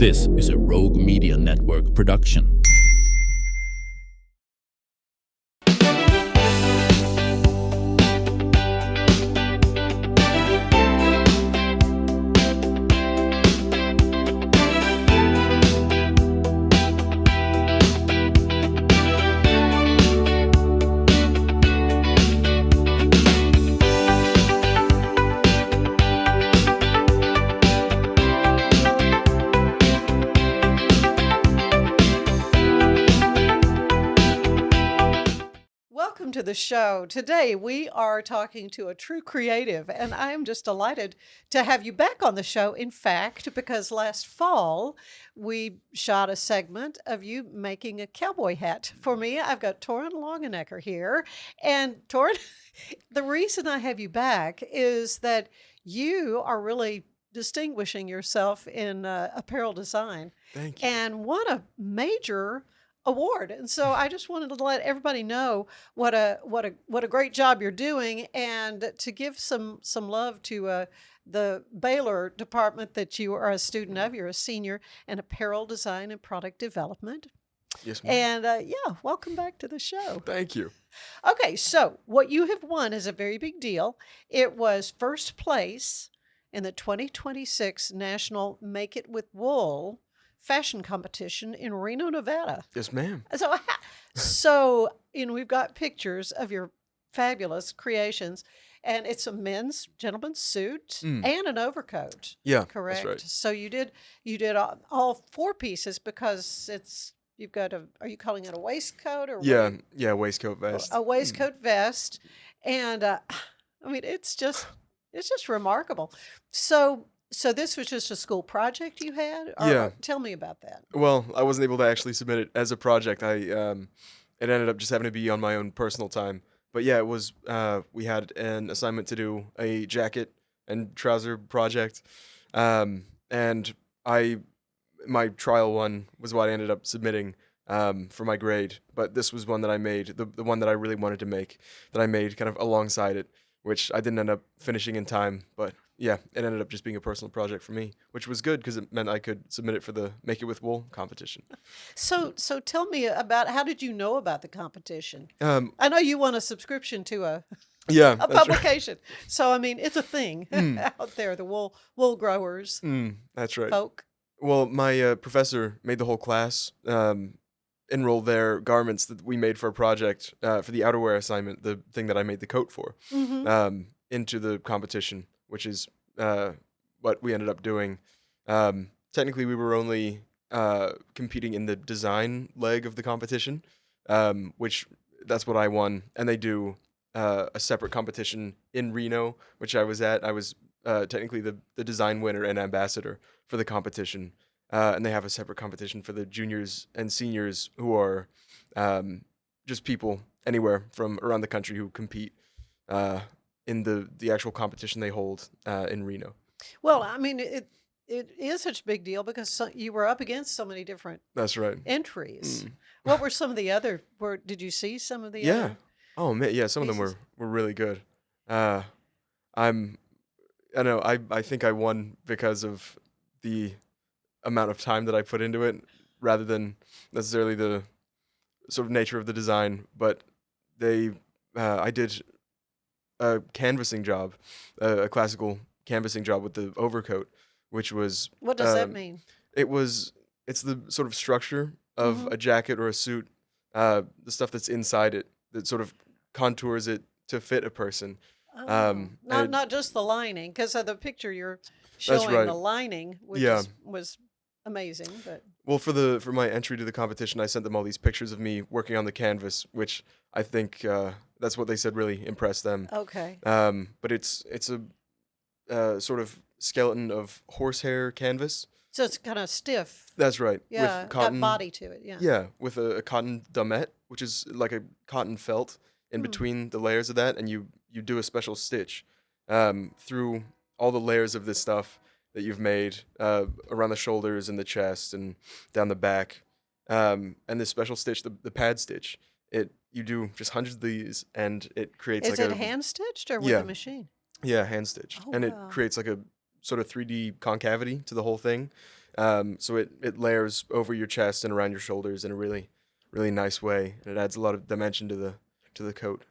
This is a Rogue Media Network production. Welcome to the show. Today we are talking to a true creative, and I am just delighted to have you back on the show. In fact, because last fall we shot a segment of you making a cowboy hat for me. I've got Torrin Longenecker here, and Torrin, the reason I have you back is that you are really distinguishing yourself in apparel design. Thank you. And won a major award. And so I just wanted to let everybody know what a great job you're doing, and to give some love to the Baylor department that you are a student of. You're a senior in apparel design and product development. Yes, ma'am. And welcome back to the show. Thank you. Okay, so what you have won is a very big deal. It was first place in the 2026 National Make It with Wool fashion competition in Reno, Nevada. Yes, ma'am. So we've got pictures of your fabulous creations, and it's a gentleman's suit and an overcoat. Yeah, correct. that's right. So you did all four pieces, because you've got are you calling it a waistcoat or Yeah, waistcoat vest. A waistcoat vest, and I mean it's just remarkable. So this was just a school project you had? Or tell me about that. Well, I wasn't able to actually submit it as a project. It ended up just having to be on my own personal time. But yeah, it was. We had an assignment to do a jacket and trouser project, and my trial one was what I ended up submitting for my grade. But this was one that I made, the one that I really wanted to make, that I made kind of alongside it, which I didn't end up finishing in time. But yeah, it ended up just being a personal project for me, which was good because it meant I could submit it for the Make It With Wool competition. So tell me about, how did you know about the competition? I know you won a subscription to a publication. Right. So I mean, it's a thing out there. The wool growers. That's right. Folk. Well, my professor made the whole class enroll their garments that we made for a project for the outerwear assignment, the thing that I made the coat for, into the competition, which is what we ended up doing. Technically, we were only competing in the design leg of the competition, which that's what I won. And they do a separate competition in Reno, which I was at. I was technically the design winner and ambassador for the competition. And they have a separate competition for the juniors and seniors, who are just people anywhere from around the country who compete in the actual competition they hold in Reno. Well, I mean, it is such a big deal because you were up against so many different entries. What were some of the other? Did you see some of the other? Oh man, yeah, some pieces? of them were really good. I think I won because of the amount of time that I put into it, rather than necessarily the sort of nature of the design. But I did a canvassing job, a classical canvassing job with the overcoat, which was... What does that mean? It's the sort of structure of a jacket or a suit, the stuff that's inside it that sort of contours it to fit a person. Not just the lining, because of the picture you're showing, right. The lining, which was amazing. But well, for my entry to the competition, I sent them all these pictures of me working on the canvas, which I think that's what they said really impressed them. Okay. But it's a sort of skeleton of horsehair canvas. So it's kind of stiff. That's right. Yeah, with cotton, got body to it. Yeah. Yeah, with a cotton domette, which is like a cotton felt in between the layers of that, and you do a special stitch through all the layers of this stuff that you've made around the shoulders and the chest and down the back. And this special stitch, the pad stitch, you do just hundreds of these, and it creates Is it hand stitched or with a machine? Yeah, hand stitched. Oh, and wow. It creates like a sort of 3D concavity to the whole thing. So it layers over your chest and around your shoulders in a really, really nice way, and it adds a lot of dimension to the coat.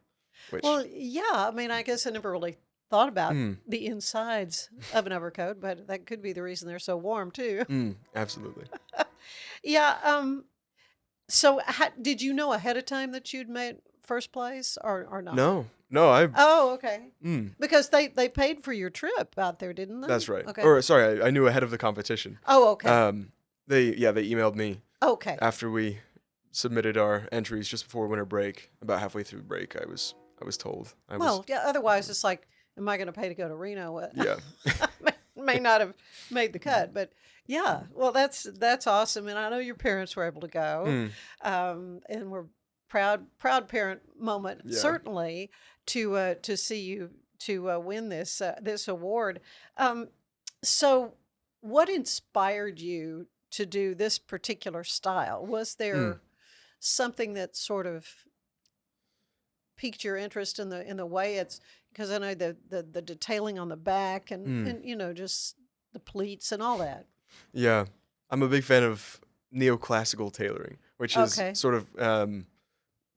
Which Well, yeah. I mean, I guess I never really thought about mm, the insides of an overcoat, but that could be the reason they're so warm too. absolutely. Yeah. So, did you know ahead of time that you'd made first place, or not? No, no, I. Oh, okay. Mm, Because they paid for your trip out there, didn't they? that's right. Okay. Or sorry, I knew ahead of the competition. Oh, okay. They emailed me Okay. after we submitted our entries just before winter break. About halfway through break, I was told. Well, yeah. Otherwise, it's like, am I going to pay to go to Reno? Yeah. May not have made the cut, but yeah. Well, that's awesome, and I know your parents were able to go, and we're proud parent moment Yeah. certainly to see you to win this award. So, what inspired you to do this particular style? Was there something that sort of piqued your interest in the way it's, because I know the detailing on the back and just the pleats and all that. Yeah, I'm a big fan of neoclassical tailoring, which is Okay. sort of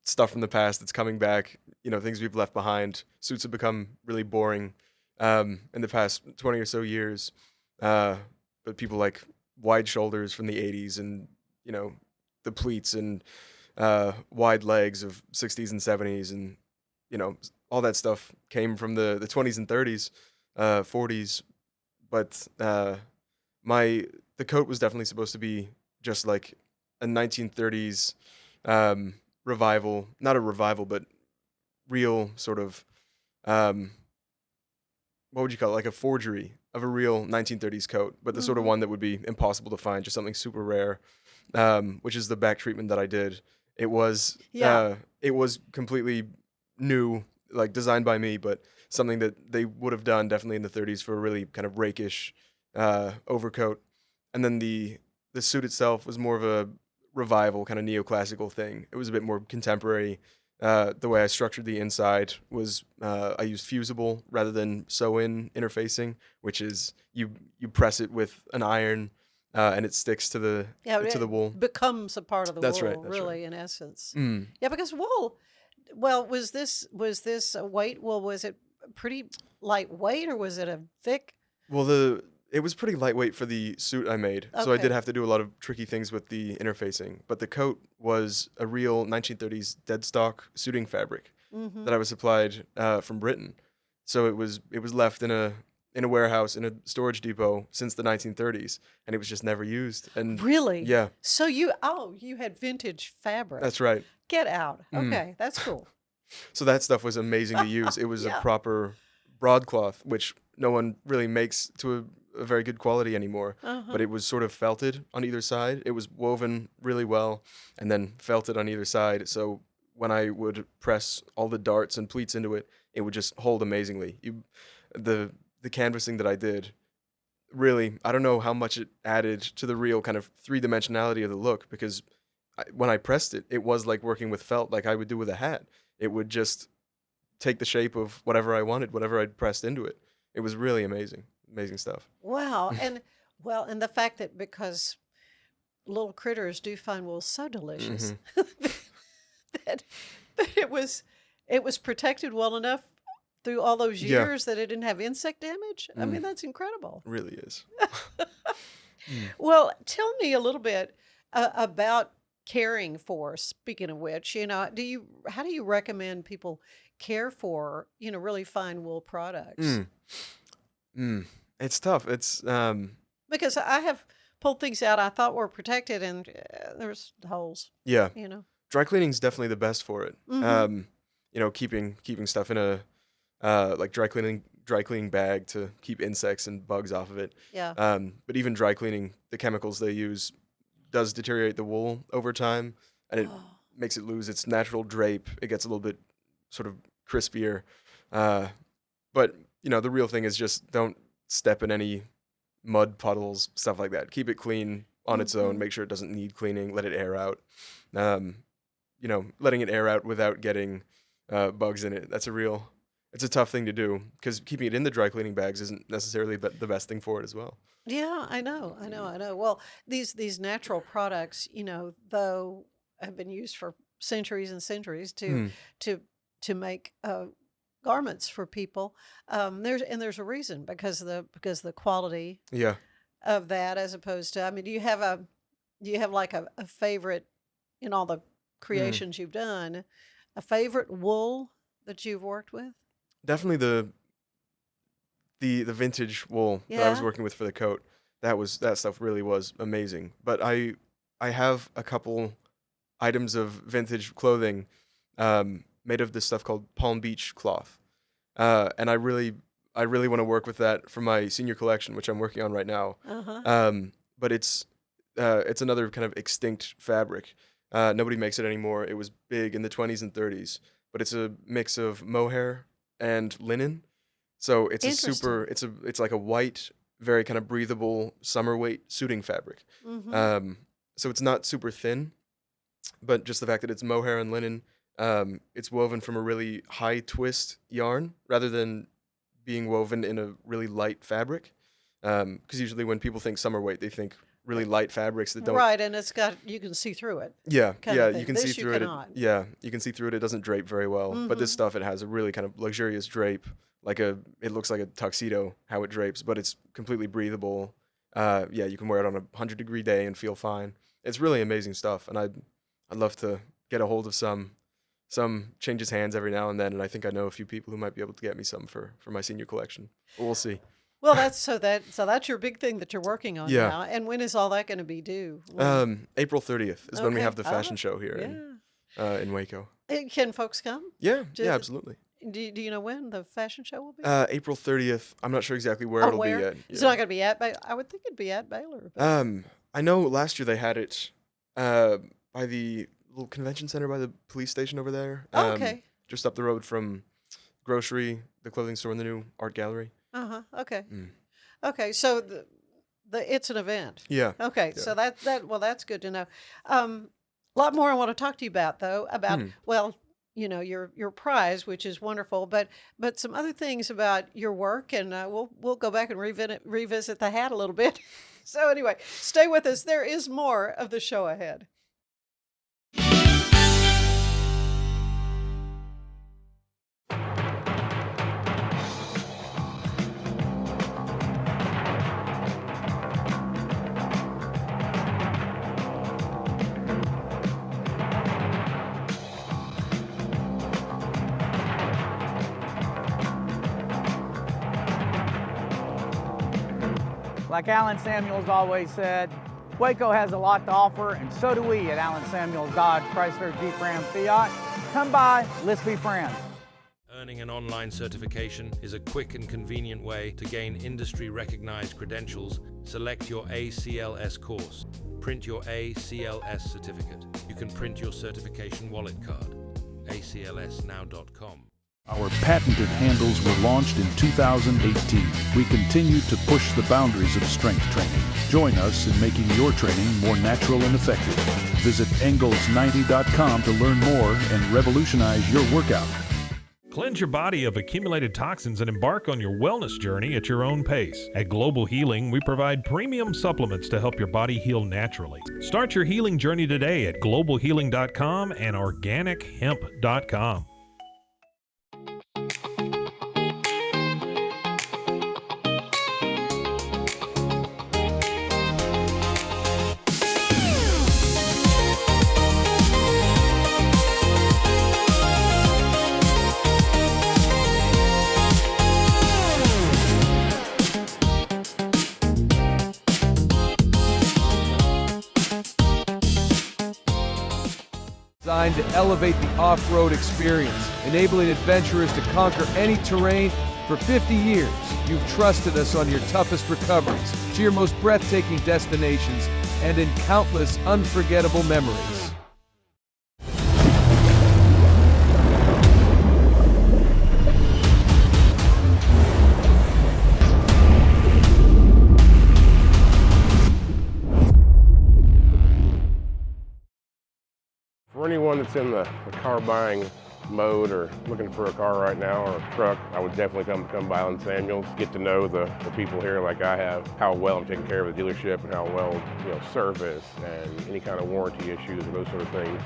stuff from the past that's coming back. Things we've left behind. Suits have become really boring in the past 20 or so years. But people like wide shoulders from the 80s and, the pleats and wide legs of 60s and 70s and, all that stuff came from the 20s and 30s, 40s. But the coat was definitely supposed to be just like a 1930s revival, not a revival, but real sort of, what would you call it? Like a forgery of a real 1930s coat, but the sort of one that would be impossible to find, just something super rare, which is the back treatment that I did. It was, it was completely new, like designed by me, but something that they would have done definitely in the 30s for a really kind of rakish overcoat. And then the suit itself was more of a revival kind of neoclassical thing. It was a bit more contemporary. The way I structured the inside was I used fusible rather than sew-in interfacing, which is you press it with an iron and it sticks to the wool. Becomes a part of the That's wool, right, that's really, in essence. Mm. Yeah, because wool. Well, was this a weight? Well, was it pretty lightweight or was it a thick? Well, it was pretty lightweight for the suit I made, so I Okay. did have to do a lot of tricky things with the interfacing. But the coat was a real 1930s dead stock suiting fabric Mm-hmm. that I was supplied from Britain. So it was left in a warehouse in a storage depot since the 1930s, and it was just never used. And Really? yeah, So you had vintage fabric. that's right. Get out. Mm. Okay, that's cool. So that stuff was amazing to use. It was Yeah. a proper broadcloth, which no one really makes to a very good quality anymore. Uh-huh. But it was sort of felted on either side. It was woven really well and then felted on either side. So when I would press all the darts and pleats into it, it would just hold amazingly. The canvassing that I did, really, I don't know how much it added to the real kind of three-dimensionality of the look, because when I pressed it, it was like working with felt, like I would do with a hat. It would just take the shape of whatever I wanted, whatever I'd pressed into it. It was really amazing stuff. Wow. And the fact that because little critters do find wool so delicious that it was protected well enough through all those Yeah. years that it didn't have insect damage. I mean, that's incredible. Really is. Well, tell me a little bit about caring for. Speaking of which, how do you recommend people care for, really fine wool products? It's tough. It's Because I have pulled things out I thought were protected, and there's holes. yeah. You know. Dry cleaning's definitely the best for it. Mhm. Keeping stuff in a like dry cleaning bag to keep insects and bugs off of it. Yeah. But even dry cleaning, the chemicals they use does deteriorate the wool over time, and it makes it lose its natural drape. It gets a little bit sort of crispier. But the real thing is just don't step in any mud puddles, stuff like that. Keep it clean on its own. Mhm. Make sure it doesn't need cleaning. Let it air out. Letting it air out without getting bugs in it. It's a tough thing to do, because keeping it in the dry cleaning bags isn't necessarily the best thing for it as well. Yeah, I know, I know, I know. Well, these natural products, though have been used for centuries and centuries Mm, to to make garments for people. There's a reason because the quality yeah. of that, as opposed to, I mean, do you have like a favorite in all the Mm. creations you've done, a favorite wool that you've worked with? Definitely the vintage wool that I was Yeah. working with for the coat. That stuff really was amazing. But I have a couple items of vintage clothing made of this stuff called Palm Beach cloth. And I really want to work with that for my senior collection, which I'm working on right now. Uh-huh. But it's another kind of extinct fabric. Nobody makes it anymore. It was big in the 20s and 30s, but it's a mix of mohair and linen. So Interesting. it's like a white, very kind of breathable summer weight suiting fabric. Mm-hmm. Um, so it's not super thin, but just the fact that it's mohair and linen, it's woven from a really high twist yarn rather than being woven in a really light fabric. Because usually when people think summer weight, they think really light fabrics that don't. Right, and you can see through it, Yeah, kind yeah, of you thing. can see This you through it. cannot. Yeah, you can see through it. It doesn't drape very well. But this Mm-hmm. stuff, it has a really kind of luxurious drape, it looks like a tuxedo how it drapes, but it's completely breathable. Yeah, you can wear it on a 100-degree day and feel fine. It's really amazing stuff, and I'd love to get a hold of some. Some changes hands every now and then, and I think I know a few people who might be able to get me some for my senior collection. But we'll see. Well, that's your big thing that you're working on Yeah. now. And when is all that going to be due? When? April 30th is when we Okay. have the fashion show here Yeah. in Waco. Can folks come? Yeah, Do, yeah, absolutely. do you know when the fashion show will be? April 30th. I'm not sure exactly where Oh, it'll where? be yet. It's Yeah. not going to be at Baylor. I would think it'd be at Baylor. But- I know last year they had it by the little convention center by the police station over there. Oh, okay. Just up the road from grocery, the clothing store, and the new art gallery. Uh-huh. Okay. Mm. Okay. So it's an event. Yeah. Okay. Yeah. So that's good to know. A lot more I want to talk to you about, though, about, well, your prize, which is wonderful, but some other things about your work, and we'll go back and revisit the hat a little bit. So anyway, stay with us. There is more of the show ahead. Like Alan Samuels always said, Waco has a lot to offer, and so do we at Alan Samuels Dodge Chrysler Jeep Ram Fiat. Come by, let's be friends. Earning an online certification is a quick and convenient way to gain industry-recognized credentials. Select your ACLS course. Print your ACLS certificate. You can print your certification wallet card. aclsnow.com. Our patented handles were launched in 2018. We continue to push the boundaries of strength training. Join us in making your training more natural and effective. Visit Engels90.com to learn more and revolutionize your workout. Cleanse your body of accumulated toxins and embark on your wellness journey at your own pace. At Global Healing, we provide premium supplements to help your body heal naturally. Start your healing journey today at globalhealing.com and organichemp.com. Designed to elevate the off-road experience, enabling adventurers to conquer any terrain. For 50 years, you've trusted us on your toughest recoveries, to your most breathtaking destinations, and in countless unforgettable memories. For anyone that's in the car buying mode or looking for a car right now or a truck, I would definitely come by Allen Samuels, get to know the people here like I have, how well I'm taking care of the dealership and how well, service and any kind of warranty issues and those sort of things.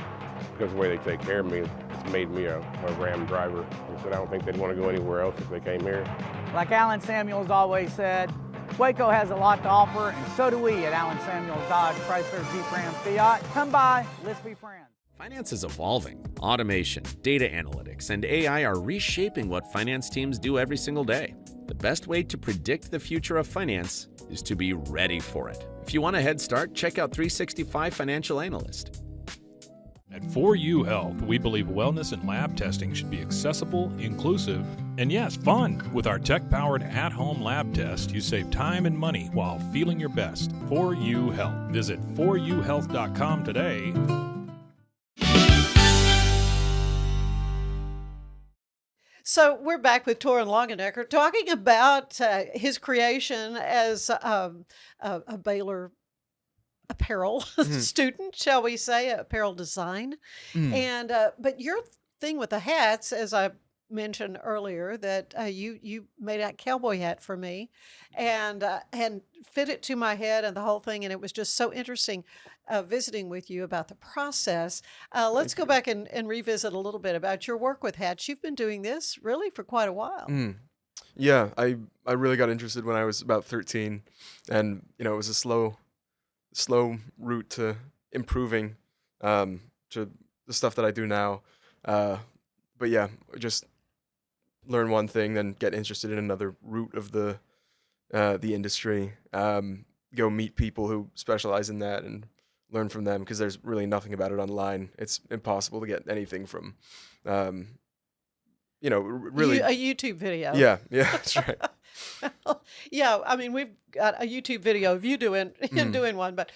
Because the way they take care of me, it's made me a Ram driver. And so I don't think they'd want to go anywhere else if they came here. Like Allen Samuels always said, Waco has a lot to offer, and so do we at Allen Samuels Dodge Chrysler Jeep Ram Fiat. Come by, let's be friends. Finance is evolving. Automation, data analytics, and AI are reshaping what finance teams do every single day. The best way to predict the future of finance is to be ready for it. If you want a head start, check out 365 Financial Analyst. At 4U Health, we believe wellness and lab testing should be accessible, inclusive, and yes, fun. With our tech-powered at-home lab test, you save time and money while feeling your best. 4U Health. Visit 4uhealth.com today. So we're back with Torrin Longenecker talking about his creation as a Baylor apparel student, shall we say, apparel design. And but your thing with the hats, as I mentioned earlier, that you made a cowboy hat for me and fit it to my head and the whole thing, and it was just so interesting visiting with you about the process. Let's go back and revisit a little bit about your work with hats. You've been doing this really for quite a while. Yeah, I really got interested when I was about 13, and it was a slow route to improving to the stuff that I do now. But yeah, just learn one thing, then get interested in another route of the industry. Go meet people who specialize in that and learn from them, because there's really nothing about it online. It's impossible to get anything from, really A YouTube video. Yeah, that's right. Yeah, I mean, we've got a YouTube video of you doing one, but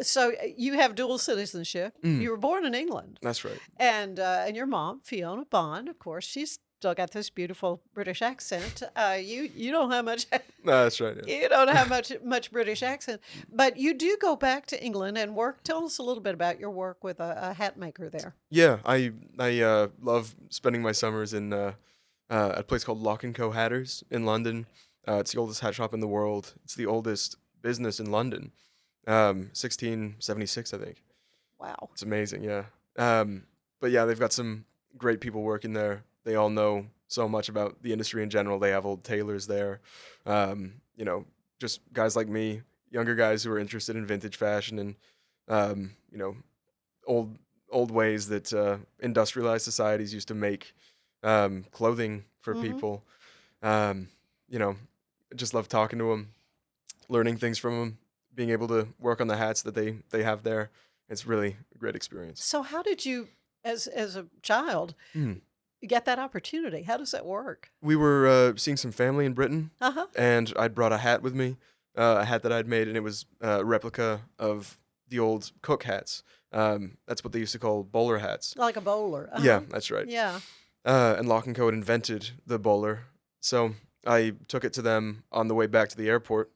so you have dual citizenship. You were born in England. That's right. And your mom, Fiona Bond, of course, she's still got this beautiful British accent. You don't have much. No, that's right. Yeah. You don't have much British accent, but you do go back to England and work. Tell us a little bit about your work with a hat maker there. Yeah, I love spending my summers in a place called Longenecker Hatters in London. It's the oldest hat shop in the world. It's the oldest business in London. 1676, I think. Wow. It's amazing, yeah. But yeah, they've got some great people working there. They all know so much about the industry in general. They have old tailors there. Just guys like me, younger guys who are interested in vintage fashion and, old ways that industrialized societies used to make clothing for people. Just love talking to them, learning things from them, being able to work on the hats that they have there. It's really a great experience. So how did you, as a child, get that opportunity? How does that work? We were seeing some family in Britain, and I'd brought a hat with me, a hat that I'd made, and it was a replica of the old cook hats. That's what they used to call bowler hats. Like a bowler. Yeah, that's right. Yeah. And Longenecker had invented the bowler. So I took it to them on the way back to the airport.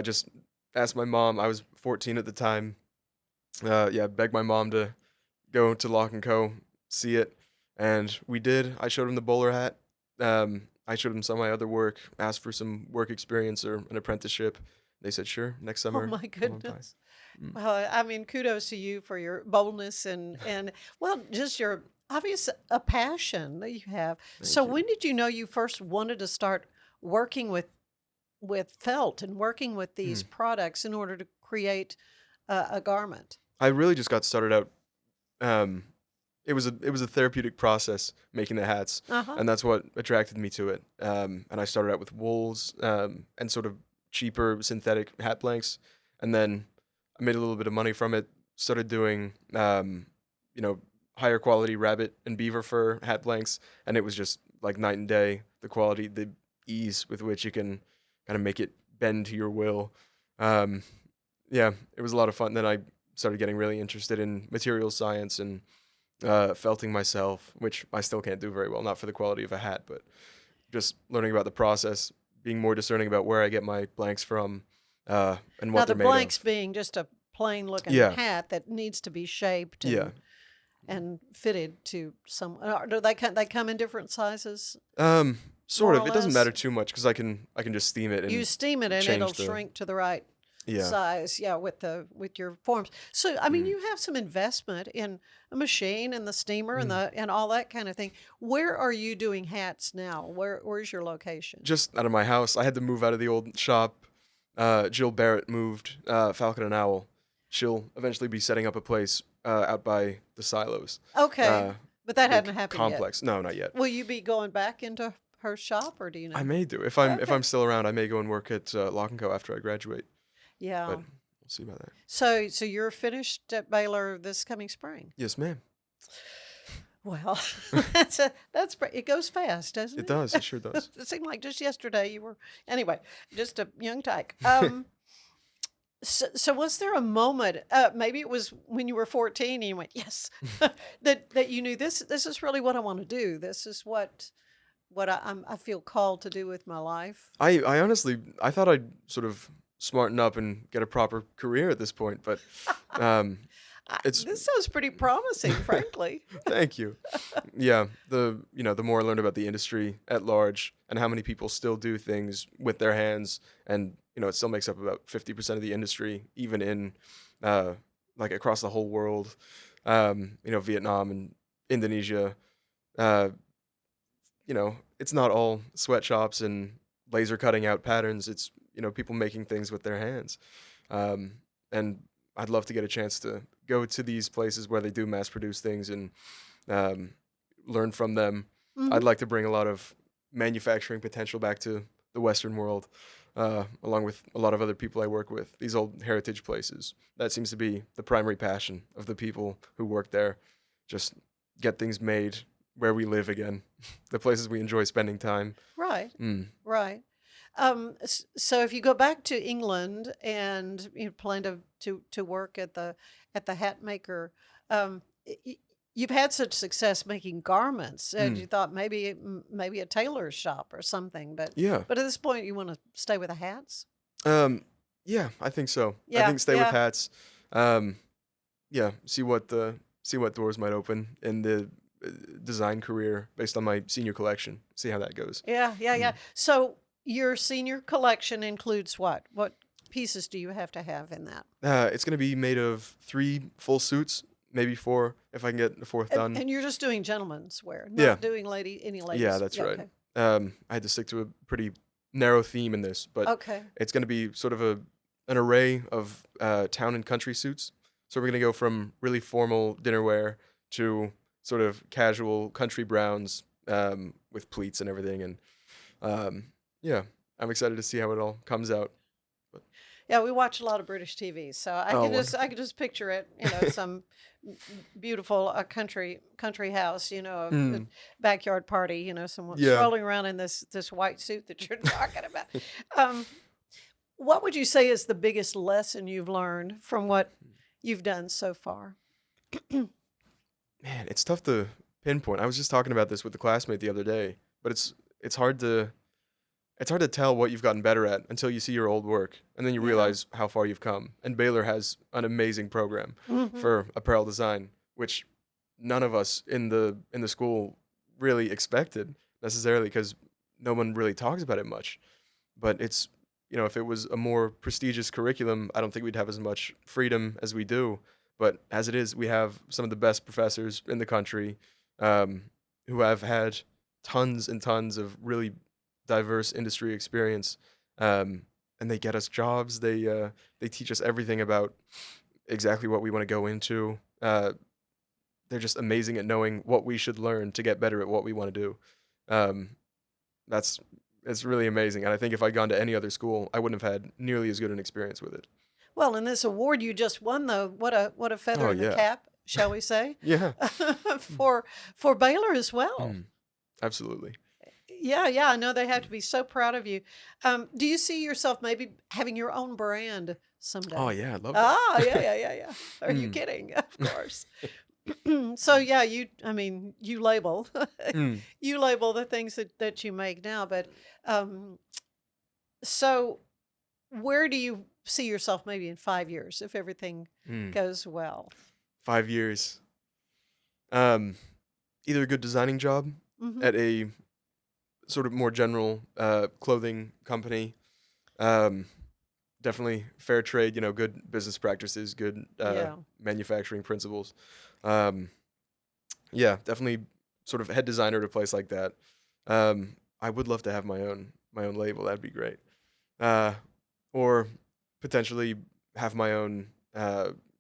Just asked my mom, I was 14 at the time, begged my mom to go to Longenecker, see it. And we did. I showed him the bowler hat. I showed him some of my other work, asked for some work experience or an apprenticeship. They said, sure, next summer. Oh, my goodness. Well, I mean, kudos to you for your boldness and just your obvious a passion that you have. So when did you know you first wanted to start working with felt and working with these products in order to create a garment? I really just got started out. It was a therapeutic process making the hats, and that's what attracted me to it. And I started out with wools and sort of cheaper synthetic hat blanks, and then I made a little bit of money from it. Started doing higher quality rabbit and beaver fur hat blanks, and it was just like night and day. The quality, the ease with which you can kind of make it bend to your will. It was a lot of fun. Then I started getting really interested in materials science and felting myself, which I still can't do very well, not for the quality of a hat, but just learning about the process, being more discerning about where I get my blanks from and what now, they're made the blanks of. being just a plain looking hat that needs to be shaped. And, and fitted to some. Do they come in different sizes? Sort More of. or It doesn't less? matter too much because I can just steam it and You steam it and change it'll the- shrink to the right Yeah. size. Yeah, with your forms. So I mean, Mm. you have some investment in a machine and the steamer and Mm. and all that kind of thing. Where are you doing hats now? Where's your location? Just out of my house. I had to move out of the old shop. Jill Barrett moved. Falcon and Owl. She'll eventually be setting up a place out by the silos. Okay, but that Big hadn't happened complex. No, not yet. yet. Will you be going back into her shop, or do you know? I may do if I'm Okay. still around. I may go and work at Lock & Co after I graduate. Yeah. But we'll see about that. So you're finished at Baylor this coming spring. Yes, ma'am. Well, it goes fast, doesn't it? It does. It sure does. It seemed like just yesterday you were anyway, just a young tyke. So was there a moment? Maybe it was when you were 14 and you went, yes, that you knew this is really what I want to do. This is what I feel called to do with my life. I honestly I thought I'd sort of smarten up and get a proper career at this point, but it's This sounds pretty promising, frankly. thank you. Yeah, the more I learned about the industry at large and how many people still do things with their hands, and it still makes up about 50% of the industry, even in like across the whole world. Vietnam and Indonesia. It's not all sweatshops and laser cutting out patterns. It's people making things with their hands, and I'd love to get a chance to go to these places where they do mass produce things and learn from them. Mhm. I'd like to bring a lot of manufacturing potential back to the Western world, along with a lot of other people I work with. These old heritage places. That seems to be the primary passion of the people who work there. Just get things made where we live again, the places we enjoy spending time. Right. Mm. Right. So if you go back to England and you plan to work at the hat maker, you've had such success making garments, and you thought maybe a tailor's shop or something, but Yeah. at this point you want to stay with the hats. Yeah, I think so. I Yeah, think stay yeah. with hats. Yeah, see what doors might open in the design career based on my senior collection. See how that goes. Yeah. So your senior collection includes what? What pieces do you have to have in that? It's going to be made of 3 full suits, maybe 4 if I can get the 4th done. And you're just doing gentlemen's wear, not Yeah. doing any ladies. Yeah, that's right. Okay. I had to stick to a pretty narrow theme in this, but Okay. it's going to be sort of an array of town and country suits. So we're going to go from really formal dinnerwear to sort of casual country browns with pleats and everything. And yeah, I'm excited to see how it all comes out. Yeah, we watch a lot of British TV, so I Oh, can just picture it. Some beautiful country house, a backyard party. Someone Yeah. strolling around in this white suit that you're talking about. What would you say is the biggest lesson you've learned from what you've done so far? Man, it's tough to pinpoint. I was just talking about this with a classmate the other day, but it's hard to tell what you've gotten better at until you see your old work, and then you Yeah. realize how far you've come. And Baylor has an amazing program Mhm. for apparel design, which none of us in the school really expected necessarily, because no one really talks about it much. But it's if it was a more prestigious curriculum, I don't think we'd have as much freedom as we do. But as it is, we have some of the best professors in the country, who have had tons and tons of really diverse industry experience, and they get us jobs. They teach us everything about exactly what we want to go into. They're just amazing at knowing what we should learn to get better at what we want to do. It's really amazing, and I think if I'd gone to any other school, I wouldn't have had nearly as good an experience with it. Well, and this award you just won, though, what a feather Oh, in the yeah. cap, shall we say? Yeah, for Baylor as well. absolutely. Yeah, I know they have to be so proud of you. Do you see yourself maybe having your own brand someday? Oh yeah, I'd love that. Ah, yeah. Are you kidding? Of course. So yeah, you label you label the things that you make now, but so where do you see yourself maybe in 5 years if everything goes well? 5 years. Either a good designing job at a sort of more general clothing company. Definitely fair trade, good business practices, good manufacturing principles. Yeah, definitely sort of head designer at a place like that. I would love to have my own label. That'd be great. Or potentially have my own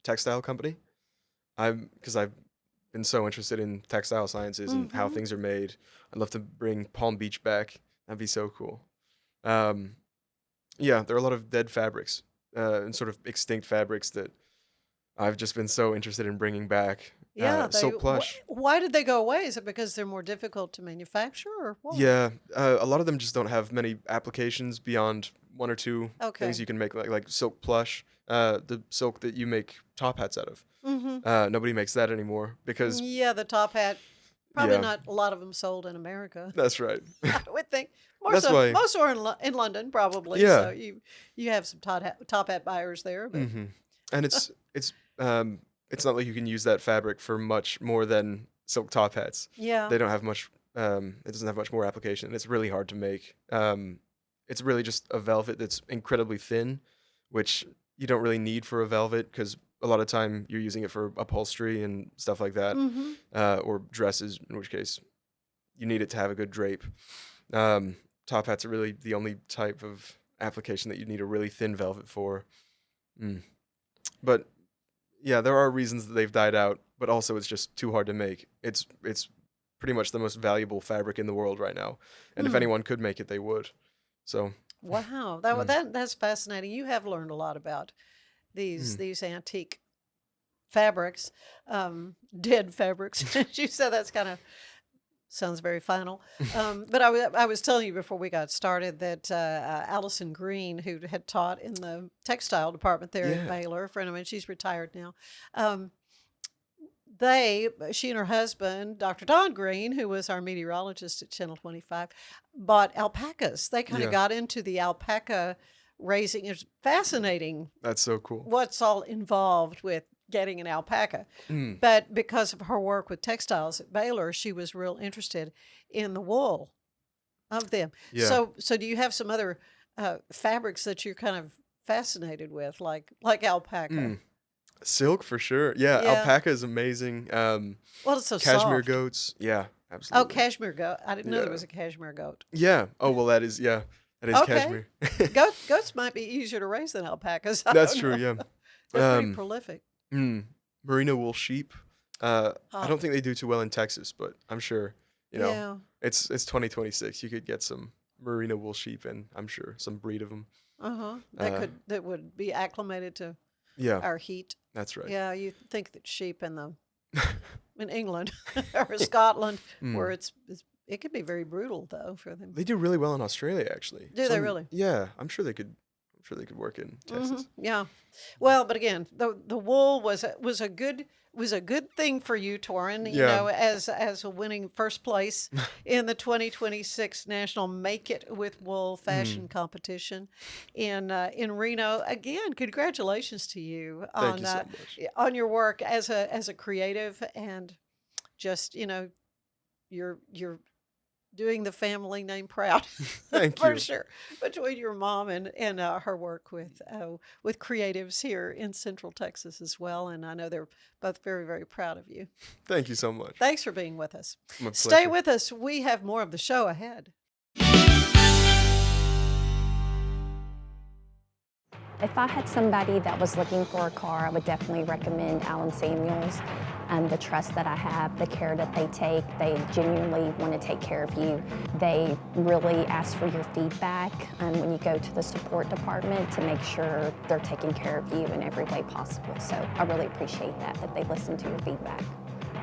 textile company. Because I've been so interested in textile sciences and how things are made. I'd love to bring Palm Beach back. That'd be so cool. Yeah, there are a lot of dead fabrics and sort of extinct fabrics that I've just been so interested in bringing back. Yeah, silk plush. Why did they go away? Is it because they're more difficult to manufacture, or what? Yeah, a lot of them just don't have many applications beyond one or two things you can make, like silk plush, the silk that you make top hats out of. Nobody makes that anymore because the top hat. Probably not a lot of them sold in America. That's right. I would think That's why most are in London, probably. Yeah. So you have some top hat buyers there, but and it's not like you can use that fabric for much more than silk top hats. Yeah. They don't have much. It doesn't have much more application. It's really hard to make. It's really just a velvet that's incredibly thin, which you don't really need for a velvet because a lot of time you're using it for upholstery and stuff like that, or dresses, in which case you need it to have a good drape. Top hats are really the only type of application that you need a really thin velvet for. But yeah, there are reasons that they've died out, but also it's just too hard to make. It's pretty much the most valuable fabric in the world right now, and if anyone could make it, they would. So wow, that's fascinating. You have learned a lot about these antique fabrics, dead fabrics. You said that's kind of sounds very final. But I was telling you before we got started that Allison Green, who had taught in the textile department there at Baylor, a friend of mine, she's retired now. She and her husband, Dr. Don Green, who was our meteorologist at Channel 25, bought alpacas. They kind of got into the alpaca raising. It's fascinating. That's so cool. What's all involved with getting an alpaca. But because of her work with textiles at Baylor, she was real interested in the wool of them. Yeah. So do you have some other fabrics that you're kind of fascinated with, like alpaca? Silk for sure. Yeah, alpaca is amazing. Well, it's so cashmere soft. goats. Yeah, absolutely. Oh, cashmere goat. I didn't know there was a cashmere goat. Yeah. Oh, well, that is cashmere. Goats might be easier to raise than alpacas. That's true, yeah. They're pretty prolific. Merino wool sheep. I don't think they do too well in Texas, but I'm sure, it's 2026. You could get some merino wool sheep and I'm sure some breed of them. That would be acclimated to our heat. That's right. Yeah, you think that sheep in England or Scotland, where it could be very brutal though for them. They do really well in Australia, actually. Do they really? Yeah, I'm sure they could work in Texas. Yeah, well, but again, the wool was a good thing for you, Torrin. You know, as a winning first place in the 2026 National Make It with Wool fashion competition in Reno. Again, congratulations to you Thank you so much. on your work as a creative, and just you're doing the family name proud. Thank for you. sure. Between your mom and her work with creatives here in Central Texas as well, and I know they're both very, very proud of you. Thank you so much. Thanks for being with us. My Stay pleasure. with us. We have more of the show ahead. If I had somebody that was looking for a car, I would definitely recommend Allen Samuels. The trust that I have, the care that they take, they genuinely want to take care of you. They really ask for your feedback when you go to the support department to make sure they're taking care of you in every way possible. So I really appreciate that they listen to your feedback.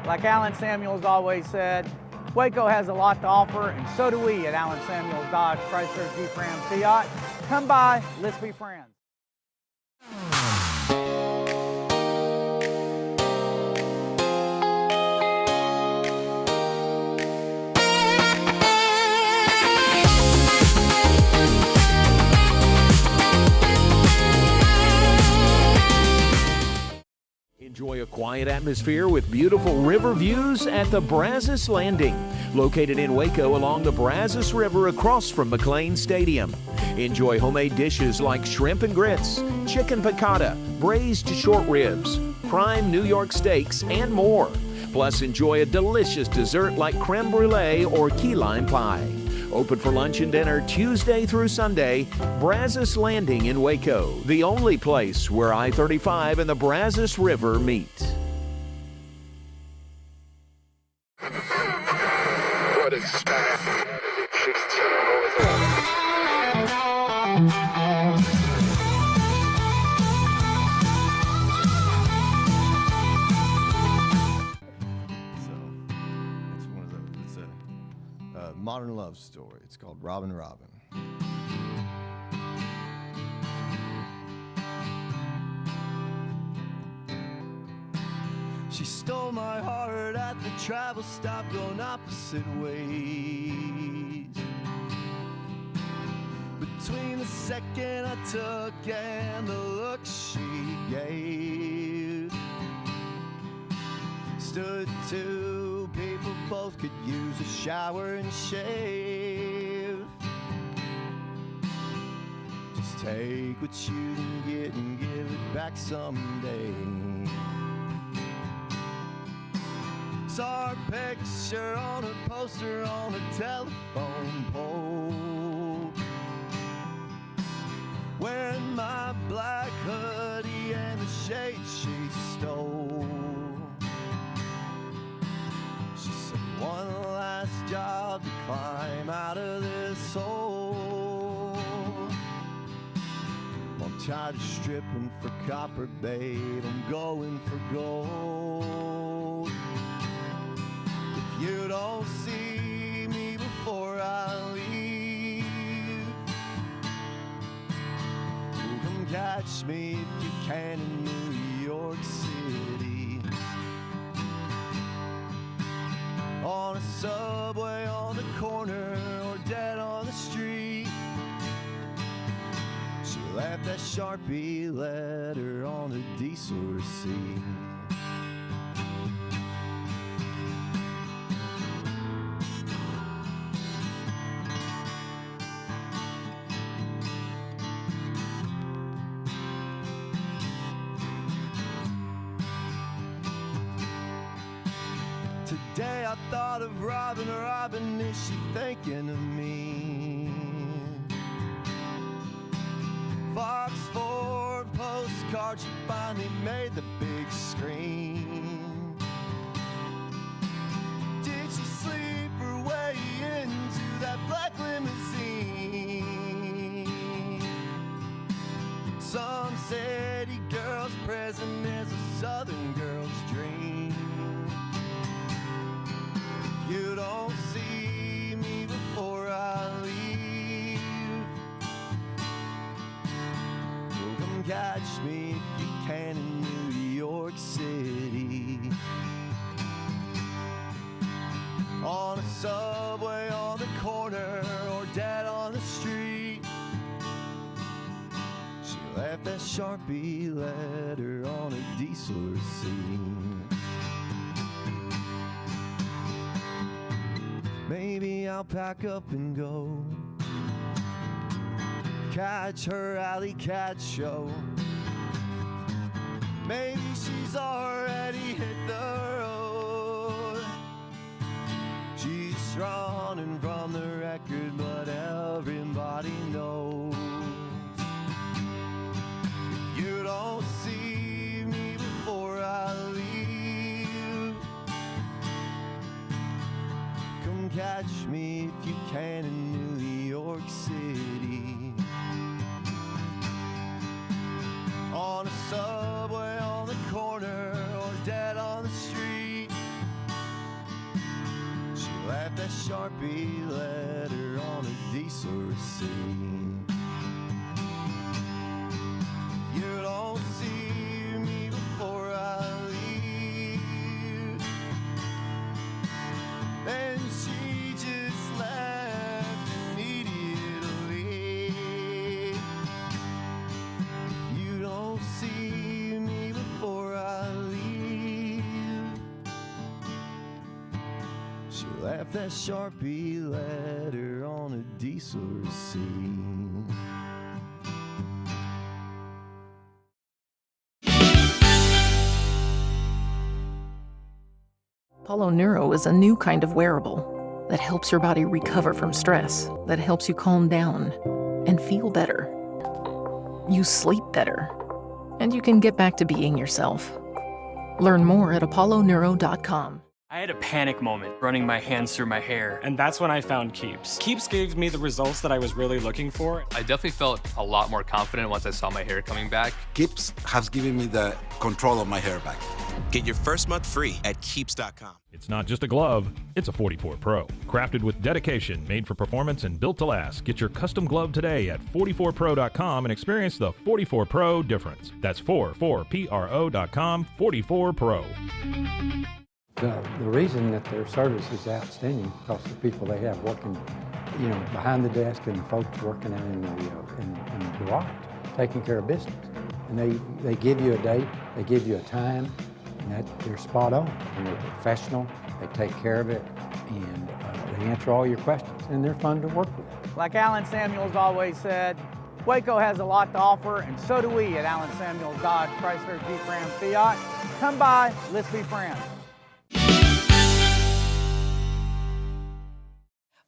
Like Allen Samuels always said, Waco has a lot to offer, and so do we at Allen Samuels Dodge Chrysler Jeep Ram Fiat. Come by, let's be friends. In Enjoy a quiet atmosphere with beautiful river views at the Brazos Landing, located in Waco along the Brazos River across from McLean Stadium. Enjoy homemade dishes like shrimp and grits, chicken piccata, braised short ribs, prime New York steaks, and more. Plus, enjoy a delicious dessert like creme brulee or key lime pie. Open for lunch and dinner Tuesday through Sunday. Brazos Landing in Waco, the only place where I-35 and the Brazos River meet. Modern love story. It's called Robin Robin. She stole my heart at the travel stop, going opposite ways. Between the second I took and the look she gave, stood two people, both could use a shower and shave. Just take what you can get and give it back someday. Saw her picture on a poster on a telephone pole, wearing my black hoodie and the shade she stole. One last job to climb out of this hole. I'm tired of stripping for copper, babe. I'm going for gold. If you don't see me before I leave, you come catch me if you can in New York City. On a subway, on the corner, or dead on the street. She left that Sharpie letter on the diesel receipt. Today I thought of Robin, Robin, is she thinking of me? Fox 4 postcard, she finally made the big screen. Did she sleep her way into that black limousine? Some city girl's present is a southern girl's dream. You don't see me before I leave. Oh, come catch me if you can in New York City. On a subway, on the corner, or dead on the street. She left that Sharpie letter on a diesel receipt. Maybe I'll pack up and go catch her alley cat show. Maybe she's already hit the road. She's running from the record, but everybody knows. If you don't see me before I leave, come catch me if you can in New York City. On a subway, on the corner, or dead on the street. She left that Sharpie letter on a diesel receipt. You don't see me before I leave, and she just left immediately. You don't see me before I leave. left that Sharpie letter on a diesel receipt. Apollo Neuro is a new kind of wearable that helps your body recover from stress, that helps you calm down and feel better. You sleep better, and you can get back to being yourself. Learn more at apolloneuro.com. I had a panic moment running my hands through my hair, and that's when I found Keeps. Keeps gave me the results that I was really looking for. I definitely felt a lot more confident once I saw my hair coming back. Keeps has given me the control of my hair back. Get your first month free at Keeps.com. It's not just a glove, it's a 44 Pro. Crafted with dedication, made for performance, and built to last. Get your custom glove today at 44pro.com and experience the 44 Pro difference. That's 44pro.com, 44 Pro. The reason that their service is outstanding because the people they have working, behind the desk and the folks working out in the garage, taking care of business. And they give you a date, they give you a time, and they're spot on. And they're professional, they take care of it, and they answer all your questions, and they're fun to work with. Like Alan Samuels always said, Waco has a lot to offer, and so do we at Alan Samuels Dodge Chrysler Jeep Ram Fiat. Come by, let's be friends.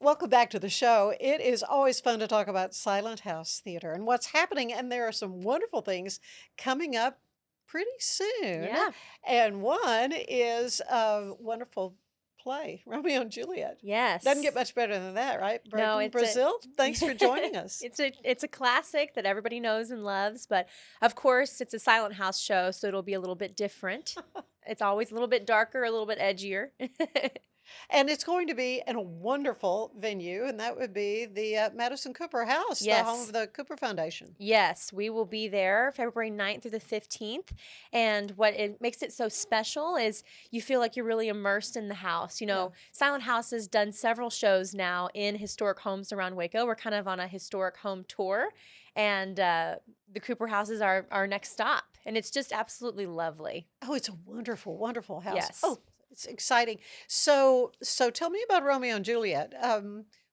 Welcome back to the show. It is always fun to talk about Silent House Theater and what's happening. And there are some wonderful things coming up pretty soon. Yeah. And one is a wonderful play, Romeo and Juliet. Yes. Doesn't get much better than that, right? No, it's Brazil, thanks for joining us. It's a classic that everybody knows and loves, but of course it's a Silent House show, so it'll be a little bit different. It's always a little bit darker, a little bit edgier. And it's going to be in a wonderful venue, and that would be the Madison Cooper House, the home of the Cooper Foundation. Yes, we will be there February 9th through the 15th. And what it makes it so special is you feel like you're really immersed in the house. Silent House has done several shows now in historic homes around Waco. We're kind of on a historic home tour, and the Cooper House is our next stop. And it's just absolutely lovely. Oh, it's a wonderful, wonderful house. Yes. Oh, it's exciting. So tell me about Romeo and Juliet.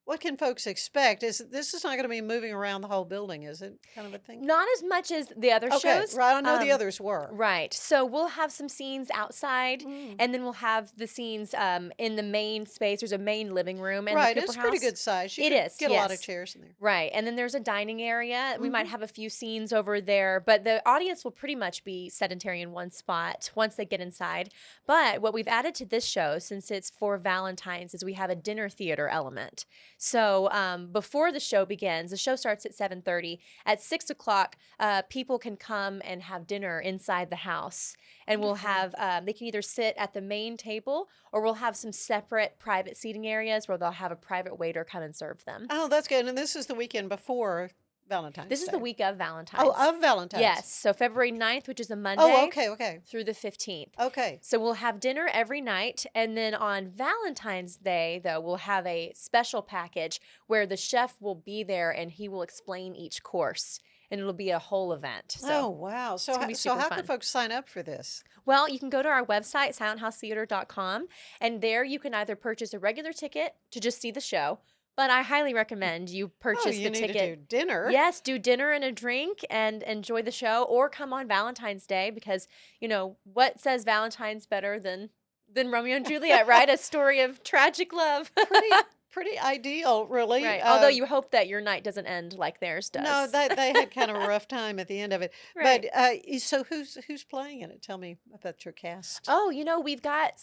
What can folks expect? This is not going to be moving around the whole building, is it? Kind of a thing? Not as much as the other shows. Right, I know the others were. Right. So we'll have some scenes outside, and then we'll have the scenes in the main space. There's a main living room. In Right, the Cooper it's House. pretty good size. You It could is, get a lot yes. of chairs in there. Right. And then there's a dining area. We might have a few scenes over there, but the audience will pretty much be sedentary in one spot once they get inside. But what we've added to this show, since it's for Valentine's, is we have a dinner theater element. So before the show begins, the show starts at 7:30. At 6 o'clock, people can come and have dinner inside the house. And we'll have, they can either sit at the main table, or we'll have some separate private seating areas where they'll have a private waiter come and serve them. Oh, that's good. And this is the weekend before Valentine's This is Day. the week of Valentine's. Oh, of Valentine's. Yes. So February 9th, which is a Monday. Oh, okay. Through the 15th. Okay. So we'll have dinner every night. And then on Valentine's Day, though, we'll have a special package where the chef will be there and he will explain each course. And it'll be a whole event. So oh, wow. So, it's gonna be so super how fun. can folks sign up for this? Well, you can go to our website, silenthousetheater.com, and there you can either purchase a regular ticket to just see the show, but I highly recommend you purchase you the need ticket. to do dinner. Yes, do dinner and a drink and enjoy the show, or come on Valentine's Day because, what says Valentine's better than Romeo and Juliet, right? A story of tragic love. Pretty ideal, really. Right. Although you hope that your night doesn't end like theirs does. No, they had kind of a rough time at the end of it. Right. But so who's playing in it? Tell me about your cast. Oh, we've got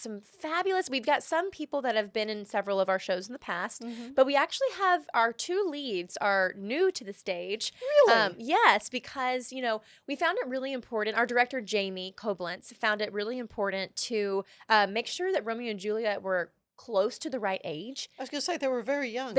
we've got some people that have been in several of our shows in the past, but we actually have our two leads are new to the stage. Really? Yes, because, we found it really important. Our director, Jamie Koblenz, found it really important to make sure that Romeo and Juliet were close to the right age. I was going to say they were very young.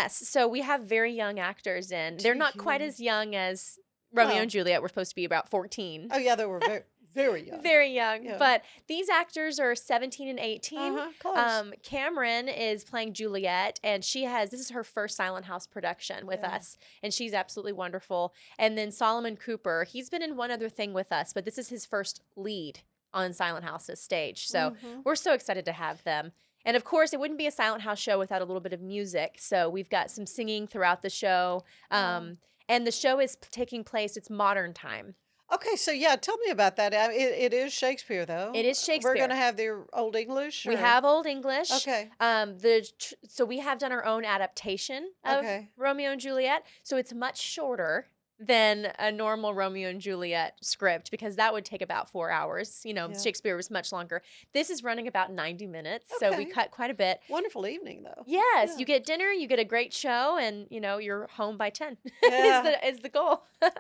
So we have very young actors in. They're not quite as young as Romeo and Juliet. We're supposed to be about 14. Oh yeah, they were very very young. Very young. Yeah. But these actors are 17 and 18. Close. Cameron is playing Juliet, and this is her first Silent House production with us, and she's absolutely wonderful. And then Solomon Cooper, he's been in one other thing with us, but this is his first lead on Silent House's stage. So we're so excited to have them. And of course, it wouldn't be a silent house show without a little bit of music. So we've got some singing throughout the show. And the show is taking place, it's modern time. Okay, so yeah, tell me about that. It is Shakespeare, though. It is Shakespeare. We're going to have the Old English? We have Old English. Okay. So we have done our own adaptation of Romeo and Juliet. So it's much shorter than a normal Romeo and Juliet script because that would take about 4 hours. You know, Shakespeare was much longer. This is running about 90 minutes, so we cut quite a bit. Wonderful evening, though. Yes, you get dinner, you get a great show, and you know you're home by 10. is the goal. But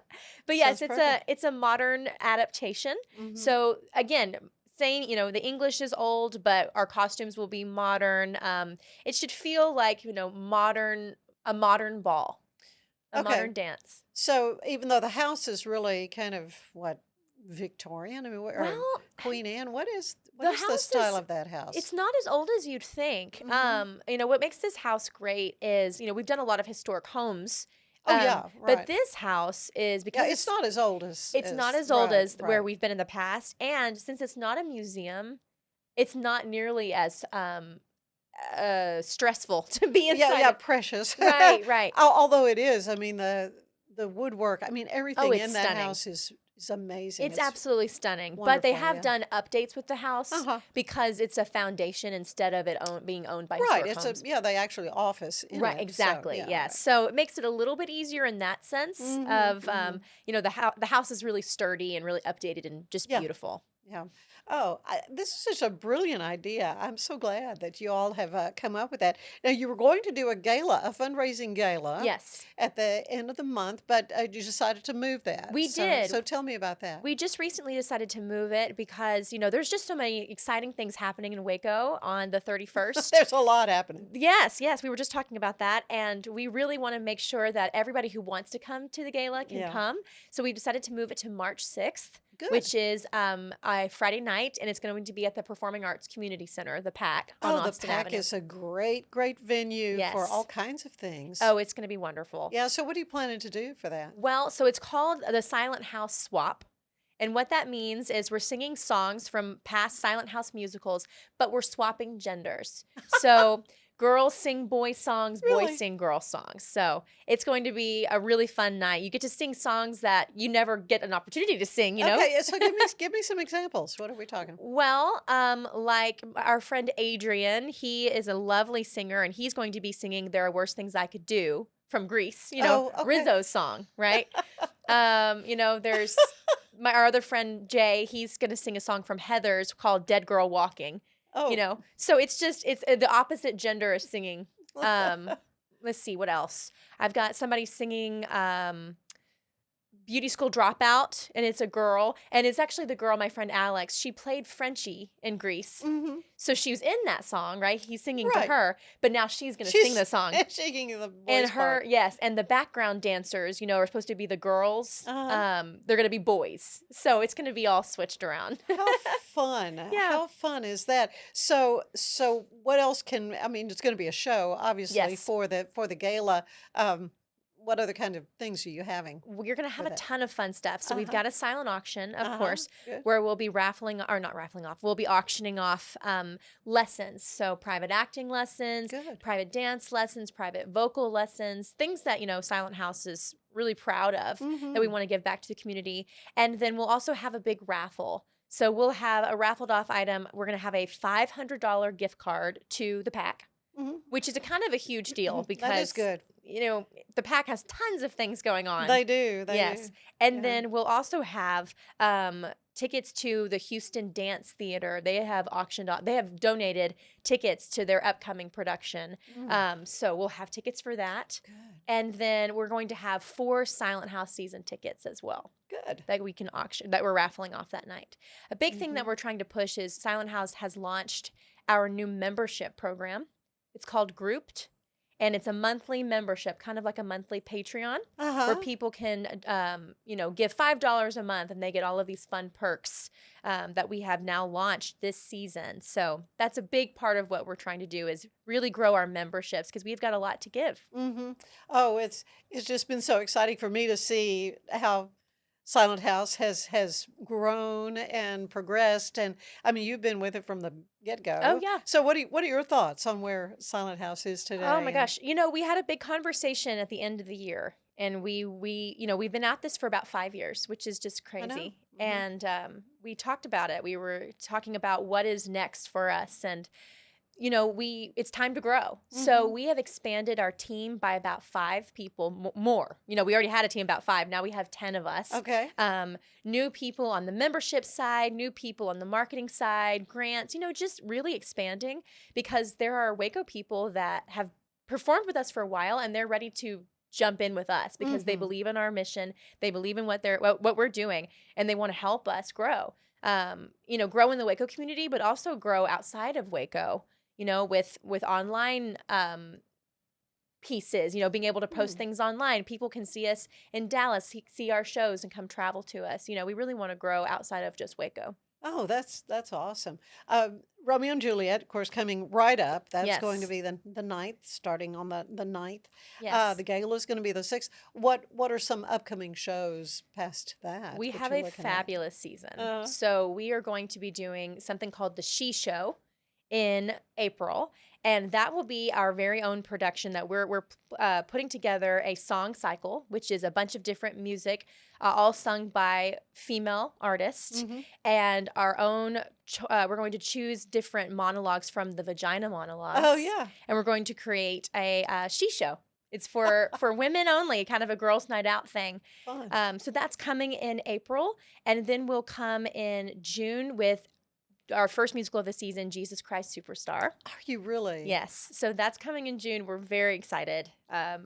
yes, it's a modern adaptation. So again, saying, you know, the English is old, but our costumes will be modern. It should feel like, you know, a modern ball. A modern dance. So even though the house is really kind of Victorian, I mean, or Queen Anne, what is the style of that house? It's not as old as you'd think. You know, what makes this house great is, you know, we've done a lot of historic homes. But this house is because it's not as old as where we've been in the past, and since it's not a museum, it's not nearly as stressful to be inside. Precious. Right. Although it is, I mean, the woodwork, I mean, everything in that stunning. house is amazing. It's absolutely stunning. Wonderful, but they have done updates with the house because it's a foundation instead of it being owned by historic homes. They actually office in it. Exactly. So, yes. So it makes it a little bit easier in that sense of you know, the house is really sturdy and really updated and just beautiful. Yeah. Oh, this is such a brilliant idea. I'm so glad that you all have come up with that. Now, you were going to do a fundraising gala. Yes. At the end of the month, but you decided to move that. We did. So tell me about that. We just recently decided to move it because, you know, there's just so many exciting things happening in Waco on the 31st. There's a lot happening. Yes. We were just talking about that. And we really want to make sure that everybody who wants to come to the gala can come. So we decided to move it to March 6th. Good. Which is a Friday night, and it's going to be at the Performing Arts Community Center, the PAC on Austin the PAC Avenue. is a great venue for all kinds of things. Oh, it's going to be wonderful. Yeah, so what are you planning to do for that? Well, so it's called the Silent House Swap. And what that means is we're singing songs from past Silent House musicals, but we're swapping genders. So girls sing boy songs, boys sing girl songs. So it's going to be a really fun night. You get to sing songs that you never get an opportunity to sing, you know? Okay, so give me some examples. What are we talking? Well, like our friend Adrian, he is a lovely singer, and he's going to be singing There Are Worse Things I Could Do from Greece, you know, Rizzo's song, right? You know, there's our other friend Jay, he's going to sing a song from Heather's called Dead Girl Walking. You know, so it's the opposite gender is singing. Let's see what else. I've got somebody singing Beauty School Dropout, and it's a girl, and it's actually the girl, my friend Alex. She played Frenchie in Greece, so she was in that song, right? He's singing to her, but now she's going to sing the song. Shaking the voice and her, part. yes, and the background dancers, you know, are supposed to be the girls. They're going to be boys, so it's going to be all switched around. How fun! How fun is that? So what else I mean, it's going to be a show, obviously, for the gala. What other kind of things are you having? You're going to have a ton of fun stuff. So we've got a silent auction, of course, where we'll be we'll be auctioning off lessons. So private acting lessons, private dance lessons, private vocal lessons, things that, you know, Silent House is really proud of that we want to give back to the community. And then we'll also have a big raffle. So we'll have a raffled off item. We're going to have a $500 gift card to the PAC, which is a kind of a huge deal because that is good. You know, the PAC has tons of things going on. They do. Yes. And then we'll also have tickets to the Houston Dance Theater. They have donated tickets to their upcoming production. So we'll have tickets for that. Good. And then we're going to have 4 Silent House season tickets as well. Good. That we can auction, that we're raffling off that night. A big thing that we're trying to push is Silent House has launched our new membership program. It's called Grouped. And it's a monthly membership, kind of like a monthly Patreon, where people can, you know, give $5 a month, and they get all of these fun perks that we have now launched this season. So that's a big part of what we're trying to do is really grow our memberships because we've got a lot to give. Oh, it's just been so exciting for me to see how Silent House has grown and progressed, and I mean, you've been with it from the get-go. Oh, yeah. So what are your thoughts on where Silent House is today? Oh my and- gosh. You know, we had a big conversation at the end of the year, and we've been at this for about 5 years, which is just I know. crazy. Mhm. And we talked about it. We were talking about what is next for us, and it's time to grow. So Mhm. we have expanded our team by about 5 people more. We already had a team about 5. Now we have 10 of us. Okay. New people on the membership side, new people on the marketing side, grants, just really expanding, because there are Waco people that have performed with us for a while, and they're ready to jump in with us because they Mhm. believe in our mission. They believe in what we're doing, and they want to help us grow. Grow in the Waco community, but also grow outside of Waco. With online pieces, being able to post things online. People can see us in Dallas, see our shows, and come travel to us. We really want to grow outside of just Waco. Oh, that's awesome. Romeo and Juliet, of course, coming right up. That's going to Yes. be the 9th, starting on the 9th. Yes. The gala is going to be the 6th. What are some upcoming shows past that? We that have you're a looking at? fabulous season. Uh-huh. So we are going to be doing something called the She Show in April, and that will be our very own production that we're putting together a song cycle, which is a bunch of different music, all sung by female artists, Mhm. and our own. We're going to choose different monologues from the Vagina Monologues. Oh, yeah. And we're going to create a She Show. It's for women only, kind of a girls' night out thing. Fun. So that's coming in April, and then we'll come in June with our first musical of the season, Jesus Christ Superstar. Are you really? Yes. So that's coming in June. We're very excited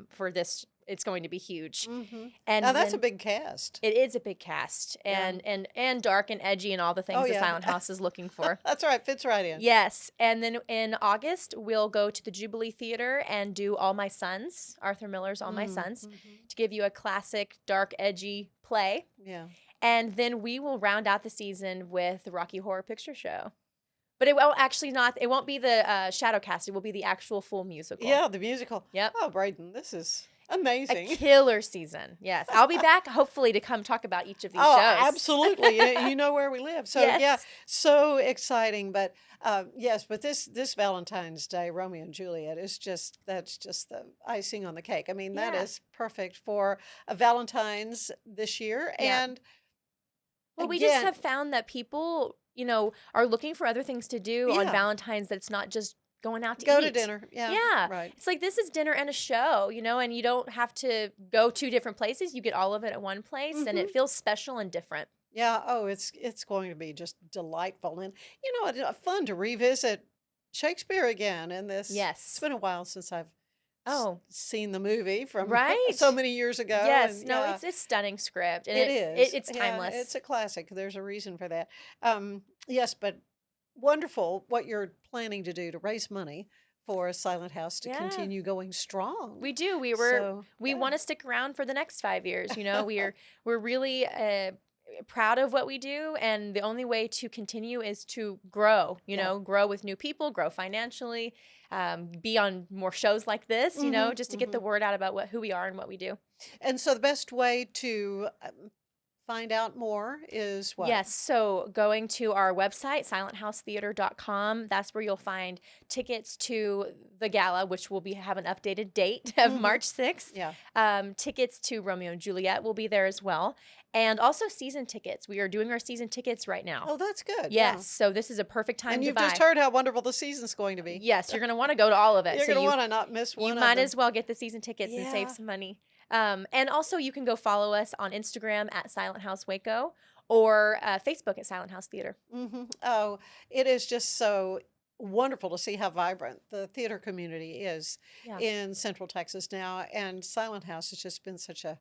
for this. It's going to be huge. Mhm. And Now, that's a then- big cast. It is a big cast, Yeah. and dark and edgy and all the things Oh, the yeah. Silent House is looking for. That's right. Fits right in. Yes. And then in August, we'll go to the Jubilee Theater and do All My Sons, Arthur Miller's All My Sons, to give you a classic, dark, edgy play. Yeah. And then we will round out the season with the Rocky Horror Picture Show. But it will actually not, it won't be the shadow cast. It will be the actual full musical. Yeah, the musical. Yep. Oh, Brayden, this is A amazing. killer season. Yes. I'll be back hopefully to come talk about each of these Oh, shows. absolutely. You know where we live. So, yeah, Yes. so exciting. But yes, but this Valentine's Day, Romeo and Juliet, that's just the icing on the cake. I mean, that Yeah. is perfect for a Valentine's this year. Yeah. And Well, we just again- have found that people, are looking for other things to do on Yeah. Valentine's that's not just going out to go eat. to dinner. Yeah. Yeah. Right. It's like this is dinner and a show, and you don't have to go 2 different places. You get all of it at one place, and it feels special and different. Yeah. Oh, it's going to be just delightful. And, fun to revisit Shakespeare again in this. Yes. It's been a while since I've seen the movie from Right. so many years ago. Yes. and, No, yeah. it's a stunning script. And It is. It's Yeah, timeless. it's a classic. There's a reason for that. Yes, but wonderful what you're planning to do to raise money for Silent House to Yeah. continue going strong. We do. We want to stick around for the next 5 years. We're really proud of what we do, and the only way to continue is to grow. Grow with new people, grow financially, be on more shows like this. Just to get the word out about who we are and what we do. And so the best way to find out more is what? Yes. So going to our website, silenthousetheater.com, that's where you'll find tickets to the gala, which will have an updated date of March 6th. Yeah. Tickets to Romeo and Juliet will be there as well. And also season tickets. We are doing our season tickets right now. Oh, that's good. Yes. Yeah. So this is a perfect time And to you've buy. just heard how wonderful the season's going to be. Yes, you're going to want to go to all of it. You're So going to want to not miss one you of might them. as well get the season tickets and save Yeah. some money. And also, you can go follow us on Instagram at Silent House Waco or Facebook at Silent House Theater. Oh, it is just so wonderful to see how vibrant the theater community is Yeah. in Central Texas now. And Silent House has just been such a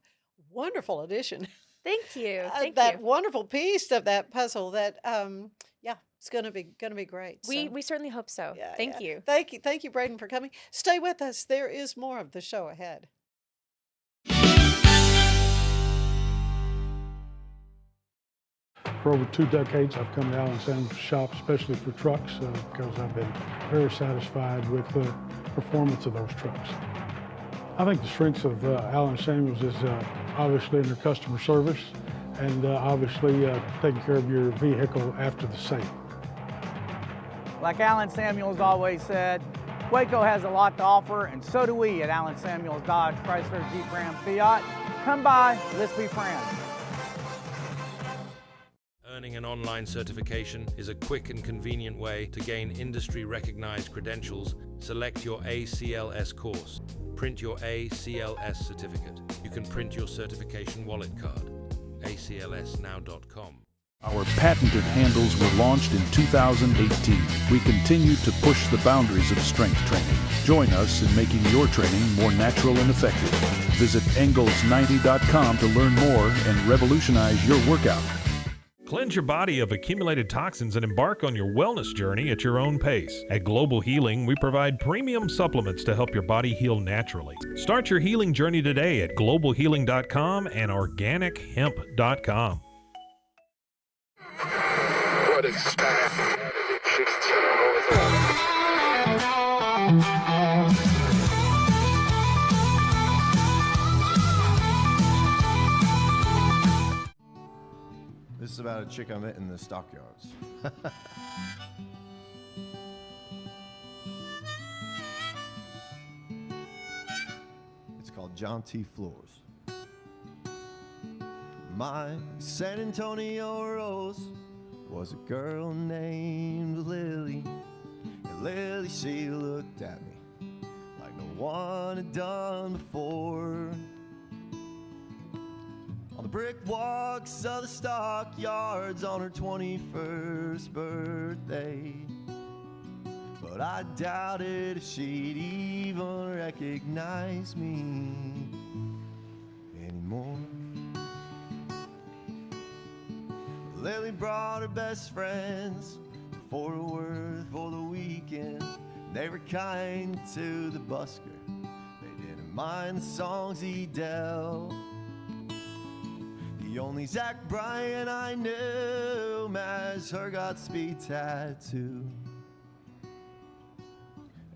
wonderful addition. Thank you. Thank that you. wonderful piece of that puzzle that, it's going to be great. We certainly hope so. Thank you. Thank you, Brayden, for coming. Stay with us. There is more of the show ahead. For over 2 decades, I've come to Allen Samuels shop, especially for trucks, because I've been very satisfied with the performance of those trucks. I think the strengths of Allen Samuels is obviously in their customer service. and obviously taking care of your vehicle after the sale. Like Alan Samuels always said, Waco has a lot to offer, and so do we at Alan Samuels Dodge Chrysler Jeep Ram Fiat. Come by, let's be friends. Earning an online certification is a quick and convenient way to gain industry-recognized credentials. Select your ACLS course. Print your ACLS certificate. You can print your certification wallet card. aclsnow.com. Our patented handles were launched in 2018. We continue to push the boundaries of strength training. Join us in making your training more natural and effective. Visit Engels90.com to learn more and revolutionize your workout. Cleanse your body of accumulated toxins and embark on your wellness journey at your own pace. At Global Healing, we provide premium supplements to help your body heal naturally. Start your healing journey today at globalhealing.com and organichemp.com. This is about a chick I met in the stockyards. It's called John T. Floors. My San Antonio Rose was a girl named Lily. And Lily, she looked at me like no one had done before. On the brick walks of the stockyards on her 21st birthday. But I doubted if she'd even recognize me anymore. Lily brought her best friends for Fort Worth for the weekend. They were kind to the busker. They didn't mind the songs he dealt. The only Zach Bryan I knew matched her Godspeed tattoo.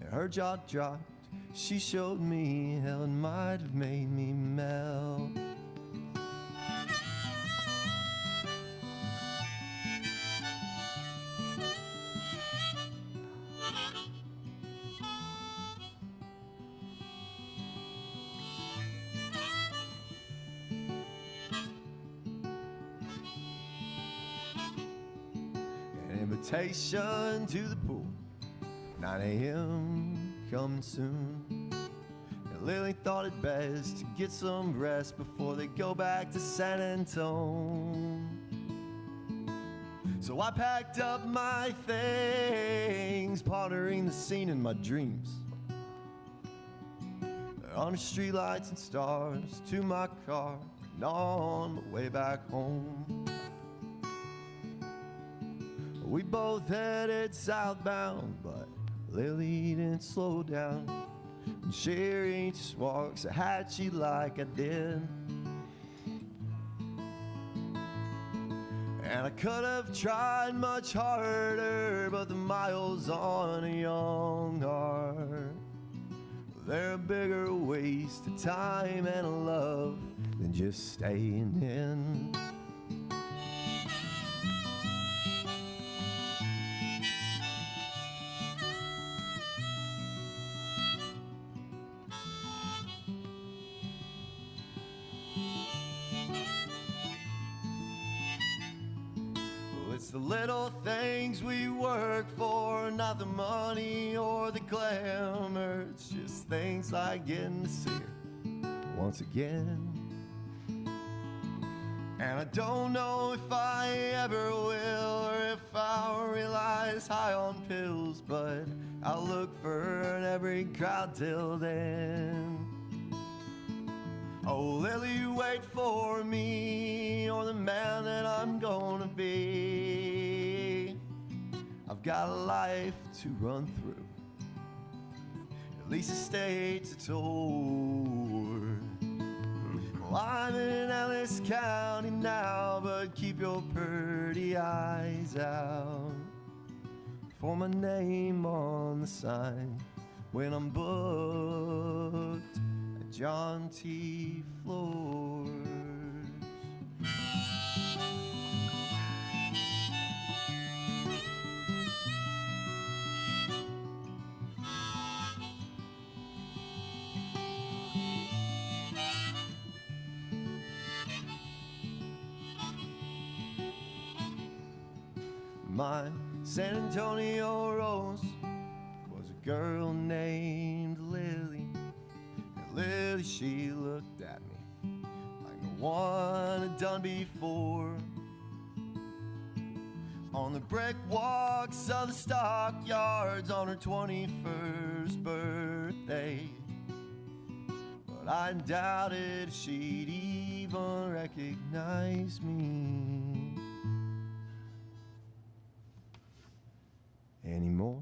And her jaw dropped. She showed me how it might have made me melt. Invitation to the pool, 9 a.m. coming soon. And Lily thought it best to get some rest before they go back to San Antone. So I packed up my things, pondering the scene in my dreams. On the streetlights and stars, to my car, and on my way back home. We both headed southbound, but Lily didn't slow down. And she reached walks a hat she like I did. And I could have tried much harder, but the miles on a young heart, they're a bigger waste of time and of love than just staying in. It's the little things we work for, not the money or the glamour. It's just things like getting to see her once again. And I don't know if I ever will, or if I'll realize high on pills, but I'll look for her in every crowd till then. Oh, Lily, wait for me, you're the man that I'm gonna be. I've got a life to run through, at least a state to tour. Well, I'm in Ellis County now, but keep your pretty eyes out for my name on the sign when I'm booked. John T. Floors. My San Antonio rose was a girl named Lily. And Lily, she looked at me like no one had done before. On the brick walks of the stockyards on her 21st birthday. But I doubted she'd even recognize me anymore.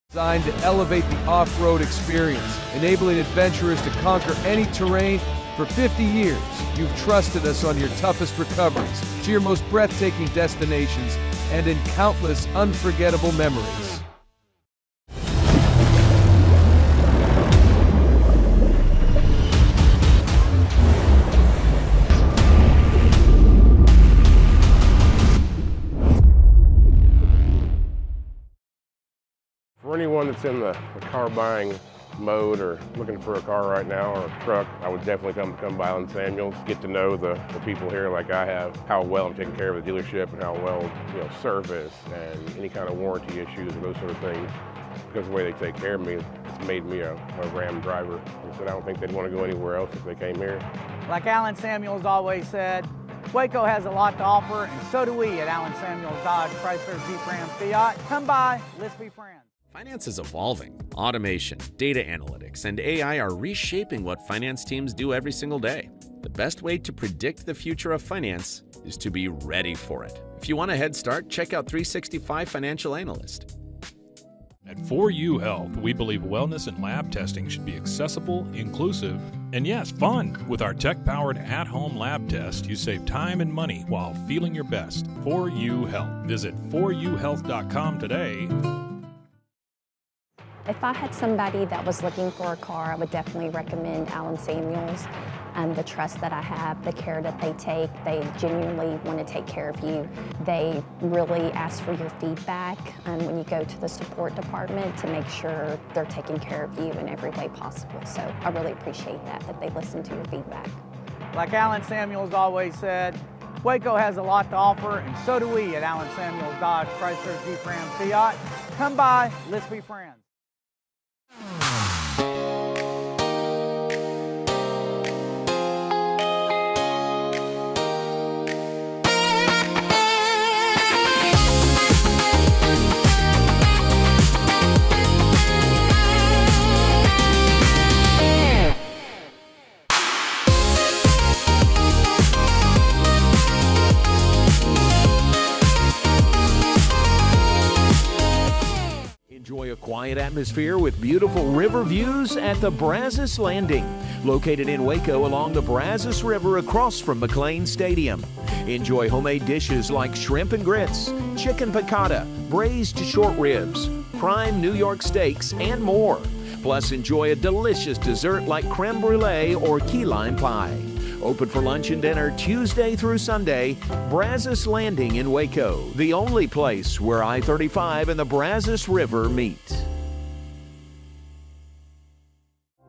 Designed to elevate the off-road experience, enabling adventurers to conquer any terrain. For 50 years, you've trusted us on your toughest recoveries, to your most breathtaking destinations, and in countless unforgettable memories. For anyone that's in the car buying mode or looking for a car right now or a truck, I would definitely come by Landon Samuels, get to know the people here like I have, how well I'm taking care of the dealership and how well, service and any kind of warranty issues or those sort of things. Because of the way they take care of me, it's made me a Ram driver. And so I don't think they'd want to go anywhere else if they came here. Like Alan Samuels always said, Waco has a lot to offer, and so do we at Alan Samuels Dodge, Chrysler, Jeep, Ram, Fiat. Come by, let's be friends. Finance is evolving. Automation, data analytics, and AI are reshaping what finance teams do every single day. The best way to predict the future of finance is to be ready for it. If you want a head start, check out 365 Financial Analyst. At 4U Health, we believe wellness and lab testing should be accessible, inclusive, and yes, fun. With our tech-powered at-home lab test, you save time and money while feeling your best. 4U Health. Visit 4uhealth.com today. If I had somebody that was looking for a car, I would definitely recommend Alan Samuels. The trust that I have, the care that they take, they genuinely want to take care of you. They really ask for your feedback when you go to the support department to make sure they're taking care of you in every way possible. So I really appreciate that they listen to your feedback. Like Alan Samuels always said, Waco has a lot to offer, and so do we at Alan Samuels Dodge, Chrysler, Jeep, Ram, Fiat. Come by, let's be friends. Enjoy a quiet atmosphere with beautiful river views at the Brazos Landing, located in Waco along the Brazos River across from McLean Stadium. Enjoy homemade dishes like shrimp and grits, chicken piccata, braised short ribs, prime New York steaks, and more. Plus, enjoy a delicious dessert like creme brulee or key lime pie. Open for lunch and dinner Tuesday through Sunday. Brazos Landing in Waco, the only place where I-35 and the Brazos River meet.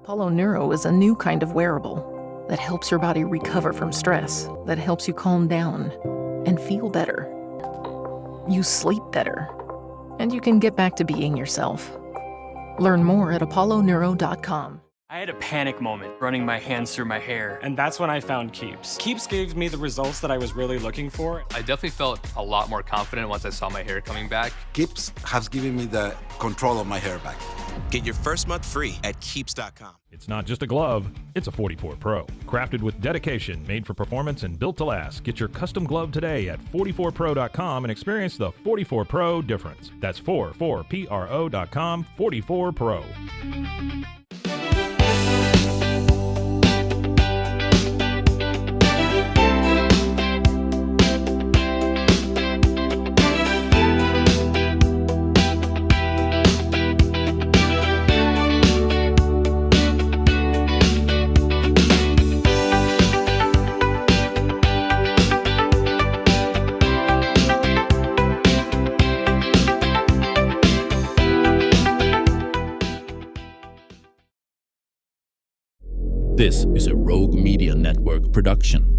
Apollo Neuro is a new kind of wearable that helps your body recover from stress, that helps you calm down and feel better. You sleep better, and you can get back to being yourself. Learn more at apolloneuro.com. I had a panic moment running my hands through my hair, and that's when I found Keeps. Keeps gave me the results that I was really looking for. I definitely felt a lot more confident once I saw my hair coming back. Keeps has given me the control of my hair back. Get your first month free at keeps.com. It's not just a glove, it's a 44 Pro. Crafted with dedication, made for performance, and built to last. Get your custom glove today at 44pro.com and experience the 44 Pro difference. That's 44pro.com, 44 Pro. This is a Rogue Media Network production.